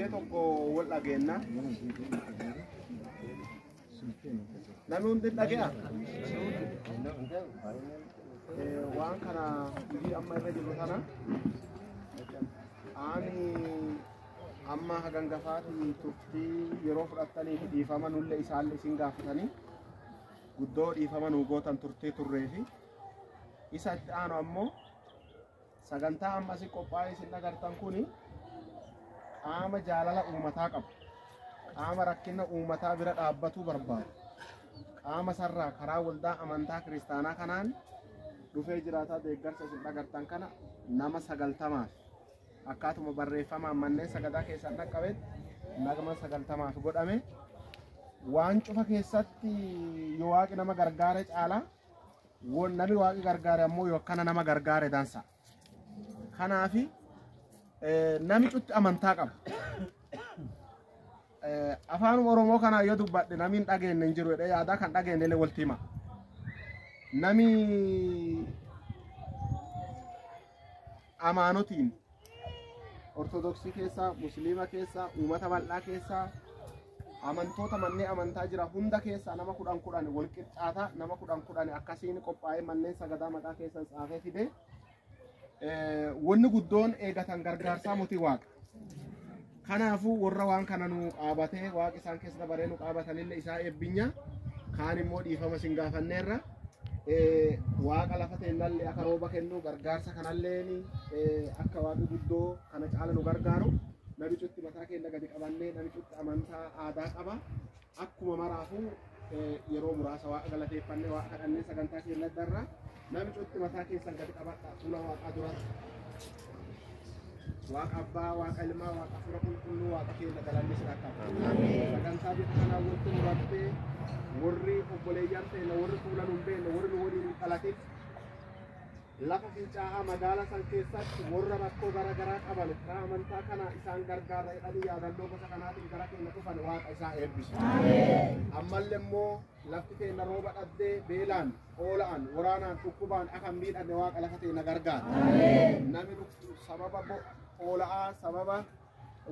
tokko wal dhageenya. Namni hundi dhage'a. Waan kana hojii amma irra jiru kana ani amma hagangafaati turtii yeroo fudhattanii fi dhiifama nulle isaallee isin gaafatanii guddoo dhiifama nu gootan turtee turree fi isa itti aanu ammoo sagantaa amma si qophaa'ee isin agartan kuni qaama jaalala uummataa qabu. Qaama rakkina uummataa bira dhaabbatuu barbaadu. Qaama sarraa karaa waldaa amantaa kiristaanaa kanaan dhufee jiraataa deeggarsa isin agartan kana nama 90 akkaatuma barreeffamaan manneen sagadaa keessatti dhaqqabetti nama 90 godhame waan cufa keessatti yoo waaqi nama gargaare caala namni waaqi gargaare ammoo yoo akkana nama gargaare dansa. Kanaafi nami cutti amantaa qaba. Afaan Oromoo kana yoo dubbadhe nami hin dhageenye hin jiru jedhee yaada kan dhageenye illee walti hima. Nami amaanotiin Ortodoksii keessaa, Musliima keessaa, uummata bal'aa keessaa, amantoota manneen amantaa jira hunda keessaa nama 10 wal qixxaata nama 10 akkasiin qophaa'ee manneen sagadaa maqaa keessan tsaafee fide. Wanni guddoon eegatan gargaarsaa muti waaqa. Kanaafuu warra waan kana nu qaabatee waaqi isaan keessa dabaree nu qaabatanillee isaa eebbinya kaan immoo dhiifama sin gaafanneerra waaqa lafa teennallee akka rooba kennu gargaarsa kanallee akka waaqi guddoo kana caala nu gargaaru namichutti mataa keenya gadi qabannee namichutti amantaa aadaa qaba akkuma maraafuu yeroo muraasa waaqa galateeffannee waaqa kadhannee sagantaa keenya darra namichutti mataa keessan gadi qabadha fuula waaqaa duratti. Waaqa abbaa, waaqa ilmaa, waaqa fura qulqulluu, waaqa keenya galanni sin akka sagantaa bifa kanaa walitti murattee warri obboleeyyan ta'e warri fuula nu hin beekne warri nu waliin dhalateef lafa fincaa'aa magaalaa san keessatti warra rakkoo garaagaraa qaban karaa amantaa kana isaan gargaara jedhanii yaadannoo gosa kanaatiin gara keenya dhufan waaqa isaa eebbisu. Ammallee immoo lafti keenya rooba dhabdee beelaan hoola'an waraanaan dhukkubaan akka hin miidhamne waaqa lafa keenya gargaara. Namni sababa hoola'aa sababa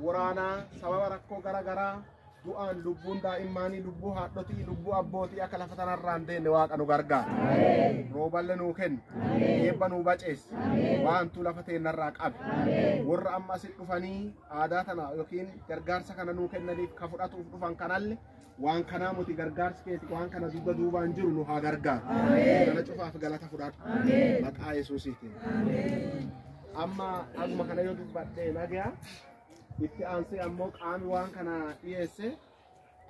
waraanaa sababa rakkoo garaagaraa du'aan lubbuun daa'immaanii lubbuu haadhotii lubbuu abbootii akka lafa tanarraan deenne waaqa nu gargaara. Rooballe nuu kennu eebba nuu baceessi waantu lafa teennarraa qabe warra amma asit dhufanii aadaa tana yookiin gargaarsa kana nuu kennaniif ka fudhatuuf dhufan kanalle waan kanaa muti gargaarsi keeti waan kana dugda duubaan jiru nu haa gargaaru. Kana cufaaf galata fudhadhu maqaa Yesuusiitiin. Amma aguma kana yoo dubbadhee nagaya itti aansee ammoo qaami waan kana dhiyeesse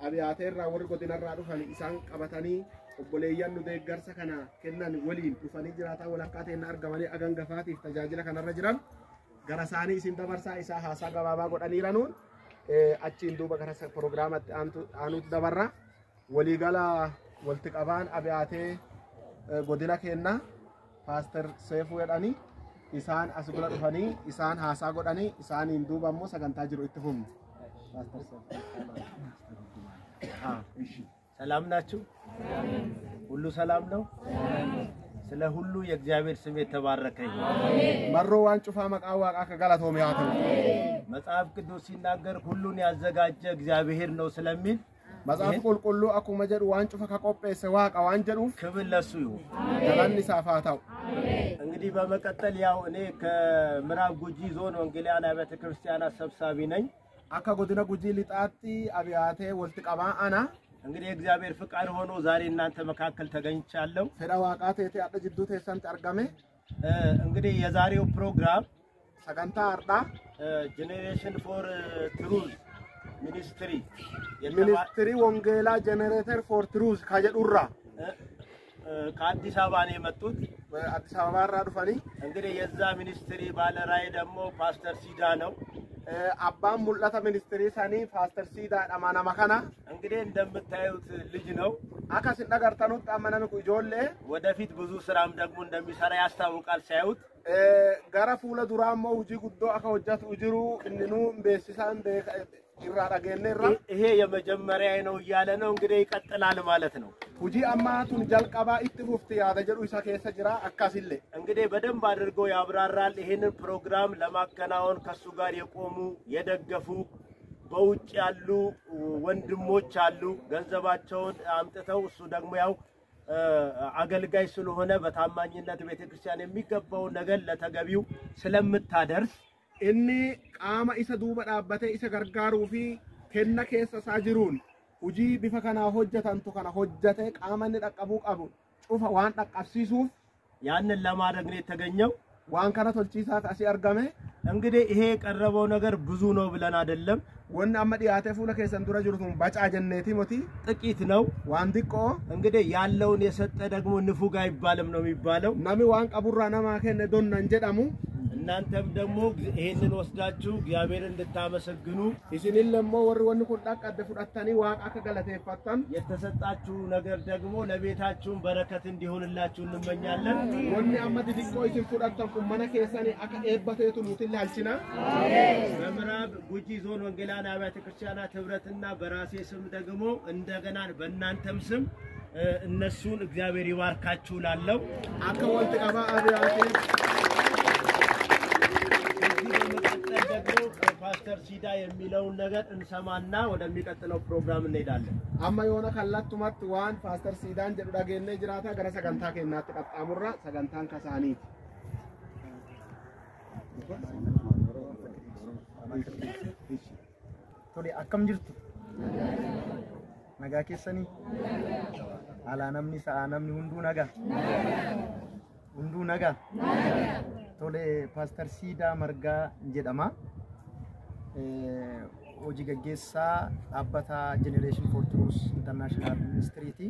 abiyaateerraa warri godinarraa dhufan isaan qabatanii obboleeyyan nu deeggarsa kana kennan waliin dhufanii jiraataa walakkaa ta'een argamanii agangafaatiif tajaajila kanarra jiran gara isaanii isin dabarsaa isaa haasaa gabaabaa godhaniiranuun achiin duuba gara pirogiraamatti aanuutti dabarra waliigala walti qabaan abiyaatee godina keenna paaster Seefuu jedhanii isaan as gula dhufanii isaan haasaa godhanii isaaniin duuba immoo sagantaa jiru itti fufnu. ሰላም ናችሁ? ሁሉ ሰላም ነው? ስለ ሁሉ የእግዚአብሔር ስም የተባረከ ይሁን። መሮ ዋን ጩፋ መቃዋ አከ ገላቶም ያቱ መጽሐፍ ቅዱስ ሲናገር ሁሉን ያዘጋጀ እግዚአብሔር ነው ስለሚል መጽሐፍ ቁልቁሉ አኩመ ጀዱ ዋን ጩፋ ከቆጴሰ ዋቃ ዋን ጀዱ ክብር ለሱ ይሁን። ገላኒ ሳፋታው እንግዲህ በመቀጠል ያው እኔ ከምዕራብ ጉጂ ዞን ወንጌላውያን አብያተ ክርስቲያናት ሰብሳቢ ነኝ። አካ ጎዲና ጉጂ ሊጣቲ አብያቴ ወልት ቀባ አና እንግዲህ እግዚአብሔር ፍቃድ ሆኖ ዛሬ እናንተ መካከል ተገኝቻለሁ። ፈዳዋቃቴ ያደ ጅዱ ተሰንት አርጋሜ እንግዲህ የዛሬው ፕሮግራም ሰጋንታ አርዳ ጄኔሬሽን ፎር ትሩዝ ሚኒስትሪ ወንጌላ ጄኔሬተር ፎር ትሩዝ ካጀዱራ ከአዲስ አበባ ነው የመጡት። አዲስ አበባ ራዱፋኒ እንግዲህ የዛ ሚኒስትሪ ባለ ራዕይ ደግሞ ፓስተር ሲዳ ነው። አባም ሙላታ ሚኒስትሪ ሳኒ ፓስተር ሲዳ አማና ማካና እንግዲህ እንደምታዩት ልጅ ነው። አካስ እንደጋርታኑት አማናም ኩጆሌ ወደፊት ብዙ ስራም ደግሞ እንደሚሰራ ያስታውቃል ሲያዩት። ጋራ ፉለ ዱራሞ ውጂ ጉዶ አካ ወጃት ውጅሩ እንኑ በሲሳን ይሄ የመጀመሪያ ነው እያለ ነው እንግዲህ ይቀጥላል ማለት ነው። ሁጂ አማቱን ጀልቀባ ኢትፉፍት ያደጀሩ ኢሳከሰ ጅራ አካሲለ እንግዲህ በደንብ አድርገው ያብራራል። ይሄንን ፕሮግራም ለማከናወን ከሱ ጋር የቆሙ የደገፉ በውጭ ያሉ ወንድሞች አሉ ገንዘባቸውን አምጥተው እሱ ደግሞ ያው አገልጋይ ስለሆነ በታማኝነት ቤተክርስቲያን የሚገባው ነገር ለተገቢው ስለምታደርስ እኒ ቃማ ኢሰ ዱበ ዳበተ ኢሰ ገርጋሩ ፊ ከነ ከሰ ሳጅሩን ውጂ ቢፈከና ሆጀታንቱ ከና ሆጀተ ቃማን ደቀቡ ቀቡ ጩፋ ዋን ደቀፍሲሱፍ ያንን ለማድረግ ነው የተገኘው ዋን ከና ቶልቺሳት አሲ አርጋመ እንግዲህ ይሄ የቀረበው ነገር ብዙ ነው ብለን አይደለም ወን አመዲ ያተፉለ ከሰን ዱረ ጅሩቱን ባጫ ጀነቲ ሞቲ ጥቂት ነው ዋን ዲቆ እንግዲህ ያለውን የሰጠ ደግሞ ንፉግ አይባልም ነው የሚባለው ናሚ ዋን ቀቡራ ናማ ከነ ዶና እንጀዳሙ እናንተም ደግሞ ይሄንን ወስዳችሁ እግዚአብሔርን እንድታመሰግኑ ኢሲኒን ለሞ ወር ወን ኩንዳ ቀደ ፍዳታኒ ዋቃ ከገለተፈታን የተሰጣችሁ ነገር ደግሞ ለቤታችሁ በረከት እንዲሆንላችሁ እንመኛለን ወን አመዲ ዲቆ ኢሲን ፍዳታን ኩመነ ከሰኒ አከ ኤባቴቱ ሙትል አልቺና በምዕራብ ጉጂ ዞን ወንጌላውያን አብያተ ክርስቲያናት ህብረትና በራሴ ስም ደግሞ እንደገና በእናንተም ስም እነሱን እግዚአብሔር ይባርካችሁ ላለው አከ ወልት ቀባ አብያቴ ፓስተር ሲዳ የሚለውን ነገር እንሰማና ወደሚቀጥለው ፕሮግራም እንሄዳለን አማ የሆነ ካላቱማት ዋን ፓስተር ሲዳን ጀዱ ዳገነ ጅራታ ገረ ሰገንታ ከናት ቀጣሙራ ሰገንታን ከሳኒ ቶሌ አከም ጅርቱ ነጋ ኬሰኒ አላ ነምኒ ሰአ ነምኒ ሁንዱ ነጋ ቶሌ ፓስተር ሲዳ መርጋ ጀደማ hojii gaggeessaa dhaabbata Generation for Truth International Ministry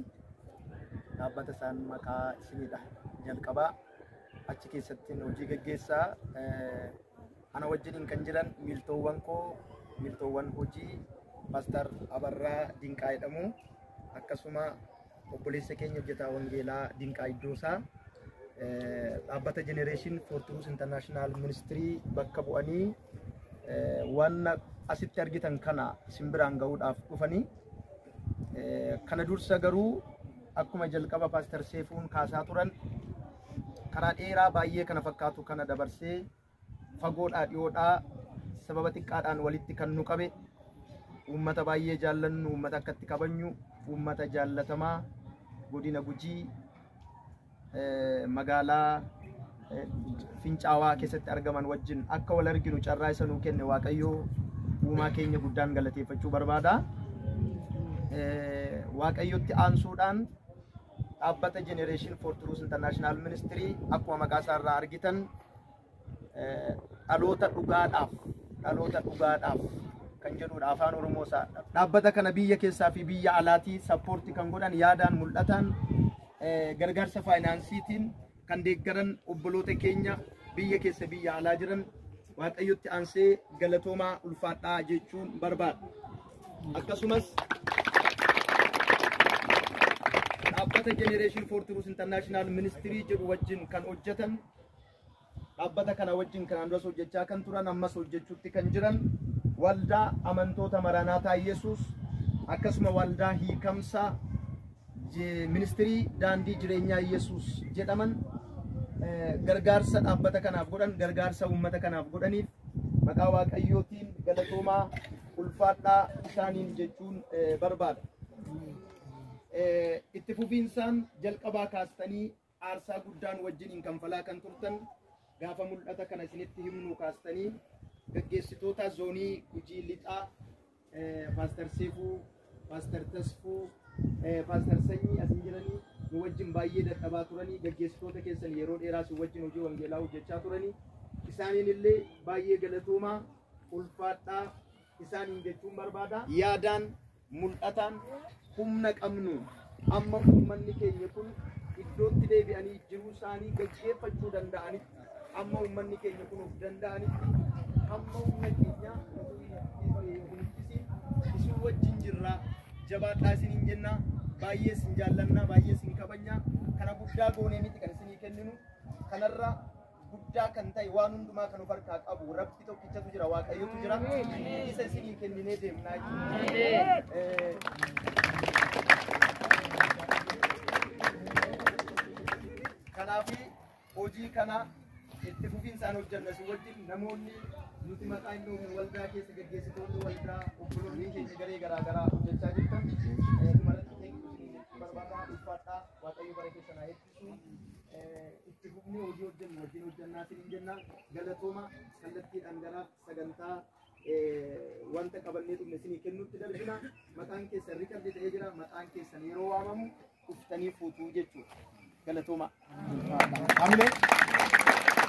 dhaabbata isaan maqaa isinidha jalqabaa achi keessatti hojii gaggeessaa ana wajjiniin kan jiran miltoowwan hojii Pastor Abarraa Dinqaa jedhamu akkasuma obboleessa keenya hojjetaa wangeelaa Dinqaa Iddoosaa dhaabbata Generation for Truth International Ministry bakka bu'anii wanna asitti argitan kana simbiraan ga'uudhaaf dhufanii kana dursa garuu akkuma jalqaba Pastor Seefuun kaasaa turan karaa dheeraa baay'ee kana fakkaatu kana dabarsee fagoodhaa dhiyoodhaa sababa xiqqaadhaan walitti kan nu qabe uummata baay'ee jaallannu uummata akkatti kabajnu uummata jaallatamaa godina Gujii magaalaa Fincaawaa keessatti argaman wajjin akka wal arginu carraa isa nuu kenne Waaqayyo uumaa keenya guddaan galateeffachuu barbaada. Waaqayyotti aansuudhaan dhaabbata Generation for Truth International Ministry akkuma maqaa isaa irraa argitan dhaloota dhugaadhaaf kan jedhudha afaan Oromoo isaa. Dhaabbata kana biyya keessaa fi biyya alaatii sappoortii kan godhan yaadaan mul'atan gargaarsa faayinaansiitiin kan deeggaran obboloota keenya biyya keessa biyya alaa jiran Waaqayyotti aansee galatoomaa ulfaadhaa jechuun barbaada. Akkasumas dhaabbata Generation for Truth International Ministry jedhu wajjin kan hojjetan dhaabbata kana wajjin kan anduras hojjechaa kan turan ammas hojjechuutti kan jiran waldaa amantoota Maranaataa Yesuus akkasuma waldaa hiikamsaa Ministry daandii jireenyaa Yesuus jedhaman gargaarsa dhaabbata kanaaf godhan gargaarsa uummata kanaaf godhaniif maqaa Waaqayyootiin galatoomaa ulfaadhaa isaaniin jechuun barbaada. Itti fufiinsaan jalqabaa kaastanii aarsaa guddaan wajjiniin kanfalaa kan turtan gaafa mul'ata kana isinitti himnu kaastanii gaggeessitoota zoonii Gujii Lixaa Pastor Seefuu Pastor Tasfuu Pastor Sanyii asin jiranii nu wajjin baay'ee dadhabaa turanii gaggeessitoota keessan yeroo dheeraa si wajjin hojii wangeelaa hojjechaa turanii isaaniin illee baay'ee galatoomaa ulfaadhaa isaaniin jechuun barbaada. Yaadaan mul'ataan humna qabnu amma uummanni keenya kun iddootti deebi'anii jiruu isaanii gaggeeffachuu danda'anitti amma uummanni keenya kun of danda'anitti amma humna keenya isin wajjin jirraa jabaadhaa isiniin jennaa baay'ee isin jaallannaa baay'ee isin kabajnaa kana guddaa goonee miti kan isinii kenninu kanarra guddaa kan ta'e waan hundumaa kan of harkaa qabu rabbi tokkichatu jira Waaqayyotu jira isa isinii kenninee deemnaa kanaafi hojii kana itti fufiinsaan hojjanna si wajjin namoonni nuti maqaa inni waldaa keessa gaggeessitoonni waldaa obboloonni keenya garee garaagaraa hojjechaa jirtan malatti barbaadaa uffadhaa waaqayyo bara keessa naa eebbisu itti fufnee hojii hojjennu wajjin hojjannaa siin jenna galatooma kallattii dhangalaaf sagantaa wanta qabannee dhufne isinii kennuutti darbina maqaan keessan rikardi ta'ee jira maqaan keessan yeroo waamamu uftanii fuutuu jechuudha galatooma. Amileen.